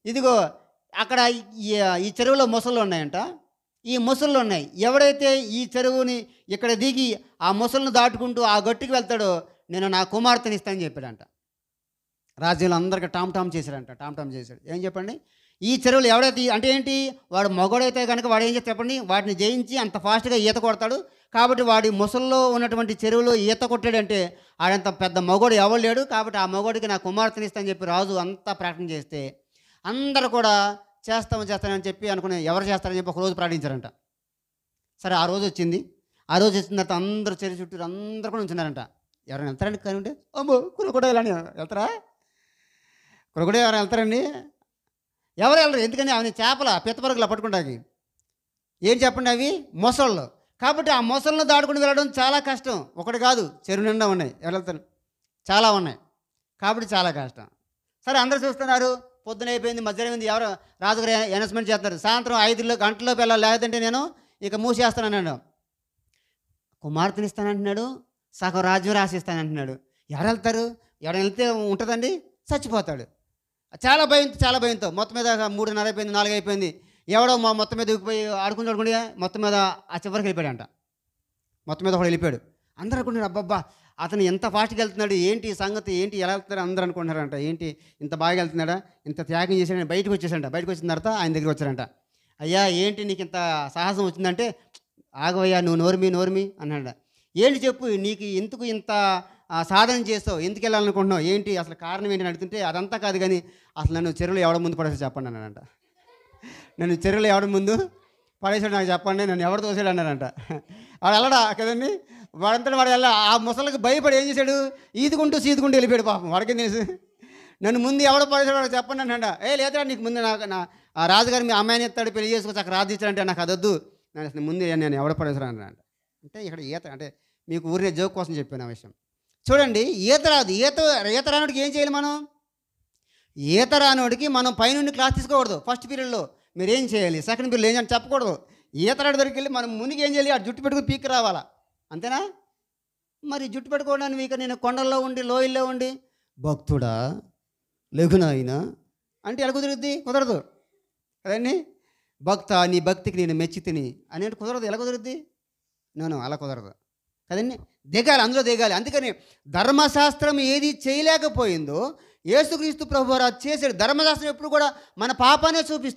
ఇదిగో అక్కడ ఈ ఈ చెరువులో మొసళ్ళు ఉన్నాయంట. ఈ మొసళ్ళు ఉన్నాయి. ఎవడైతే ఈ చెరువుని ఇక్కడ దిగి ఆ మొసళ్ళను దాటుకుంటూ ఆ గట్టుకి వెళ్తాడో నేను నా కుమార్తెని ఇస్తానని చెప్పాడంట. రాజ్యంలో అందరికి టామ్ టామ్ చేశాడంట. టామ్ టామ్ చేశాడు. ఏం చెప్పండి? ఈ చెరువులు ఎవడైతే అంటే ఏంటి? వాడు మగోడైతే కనుక వాడు ఏం చేస్తాడు చెప్పండి? వాటిని జయించి అంత ఫాస్ట్‌గా ఈత కొడతాడు. కాబట్టి వాడి మొసల్లో ఉన్నటువంటి చెరువులో ఈత కొట్టాడంటే ఆడంత పెద్ద మగోడు ఎవడు లేడు. కాబట్టి ఆ మగోడికి నా కుమార్తెని ఇస్తా అని చెప్పి రాజు అంతా ప్రకటన చేస్తే అందరూ కూడా చేస్తామని చెప్పి అనుకుని ఎవరు చేస్తారని చెప్పి ఒకరోజు ప్రకటించారంట. సరే ఆ రోజు వచ్చింది. ఆ రోజు వచ్చిన తర్వాత అందరూ చెరువు చుట్టూరు అందరూ కూడా ఉంచున్నారంట. ఎవరైనా వెళ్తారండి కనుంటే? అమ్మో! కూడా వెళ్ళని వెళ్తారా? కూడా ఎవరైనా వెళ్తారండి? ఎవరు వెళ్ళరు. ఎందుకని అవన్నీ చేపల పిత్తపరుగులా పట్టుకుంటాకి. ఏం చెప్పండి అవి? మొసళ్ళు. కాబట్టి ఆ మొసళ్ళను దాటుకుని వెళ్ళడం చాలా కష్టం. ఒకటి కాదు, చెరువు నిండా ఉన్నాయి. ఎవరు వెళ్తారు? చాలా ఉన్నాయి. కాబట్టి చాలా కష్టం. సరే అందరూ చూస్తున్నారు. పొద్దున అయిపోయింది, మధ్యాహ్నం అయింది. ఎవరు రాజుగారు అనౌన్స్మెంట్ చేస్తున్నారు. సాయంత్రం 5 గంటల్లోపు వెళ్ళాలి, లేదంటే నేను ఇక మూసేస్తానన్నాడు. కుమార్తెని ఇస్తానంటున్నాడు, సగం రాజ్యం రాసిస్తానంటున్నాడు. ఎవరు వెళ్తారు? ఎవరైనా వెళ్తే ఉంటుందండి? చచ్చిపోతాడు. చాలా భయంతో మొత్తం మీద 3:30 అయిపోయింది, 4 అయిపోయింది. ఎవడో మొత్తం మీద దిగిపోయి ఆడుకుని మొత్తం మీద ఆ చివరికి వెళ్ళిపోయాడంట. మొత్తం మీద ఒకడు వెళ్ళిపోయాడు. అందరూ అనుకుంటున్నారు, అబ్బబ్బా అతను ఎంత ఫాస్ట్గా వెళ్తున్నాడు, ఏంటి సంగతి, ఏంటి ఎలా వెళ్తున్నాడు అందరూ అనుకుంటున్నారంట. ఏంటి ఇంత బాగా వెళ్తున్నాడా, ఇంత త్యాగం చేశాడని బయటకు వచ్చేసాడంట. బయటకు వచ్చిన తర్వాత ఆయన దగ్గర వచ్చారంట. అయ్యా ఏంటి నీకు ఇంత సాహసం వచ్చిందంటే, ఆగవయ్యా నువ్వు నోర్మి అన్నాడు. ఏంటి చెప్పు, నీకు ఎందుకు ఇంత సాధన చేస్తావు, ఎందుకు వెళ్ళాలనుకుంటున్నావు, ఏంటి అసలు కారణం ఏంటి అని అడుగుతుంటే, అదంతా కాదు కానీ అసలు నన్ను చెరువులో ఎవడ ముందు పడేసి చెప్పండి అన్నాడంట. నన్ను చెరువులో ఎవడ ముందు పడేసాడు నాకు చెప్పండి, నన్ను ఎవడు తోసాడు అన్నాడంట. వాడు వెళ్ళడా కదండి, వాడంతా వాడు వెళ్ళా. ఆ ముసలికి భయపడి ఏం చేశాడు? ఈదుకుంటూ వెళ్ళిపోయాడు పాపం. వాడికేం తెలుసు? నన్ను ముందు ఎవడ పడేసాడు వాడు చెప్పండి అన్నాడ. లేదా నీకు ముందు నా ఆ రాజుగారు మీ అమ్మాయిని ఎత్తాడు, పెళ్లి చేసుకోవచ్చు, అక్కడ రాజు ఇచ్చాడంటే నాకు అదొద్దు, నేను ముందు నేను ఎవడ పడేసాడు అన్నాడు. అంటే ఇక్కడ ఈత అంటే మీకు ఊరినే జోక్ కోసం చెప్పాను ఆ విషయం. చూడండి, ఈత రాదు. ఈత రానోడికి ఏం చేయాలి మనం? ఈత రానోడికి మనం పైనుండి క్లాస్ తీసుకోకూడదు. ఫస్ట్ పీరియడ్లో మీరు ఏం చేయాలి, సెకండ్ పీరియడ్లో ఏం చేయాలి చెప్పకూడదు. ఈత రాడు దగ్గరికి వెళ్ళి మనం మునిగి ఏం చేయాలి? ఆ జుట్టు పెట్టుకుని పీక్కి రావాలా, అంతేనా? మరి జుట్టు పెట్టుకోవడానికి ఇక నేను కొండల్లో ఉండి లోయల్లో ఉండి భక్తుడా లఘునాయినా అంటే ఎలా కుదురుద్ది? కుదరదు కదండి. భక్త నీ భక్తికి నేను మెచ్చి తిని అని కుదరదు. ఎలా కుదురుద్ది? నేను అలా కుదరదు కదండి. దిగాలి, అందులో దిగాలి. అందుకని ధర్మశాస్త్రం ఏది చేయలేకపోయిందో యేసుక్రీస్తు ప్రభువారు చేశాడు. ధర్మశాస్త్రం ఎప్పుడు కూడా మన పాపానే చూపిస్తుంది.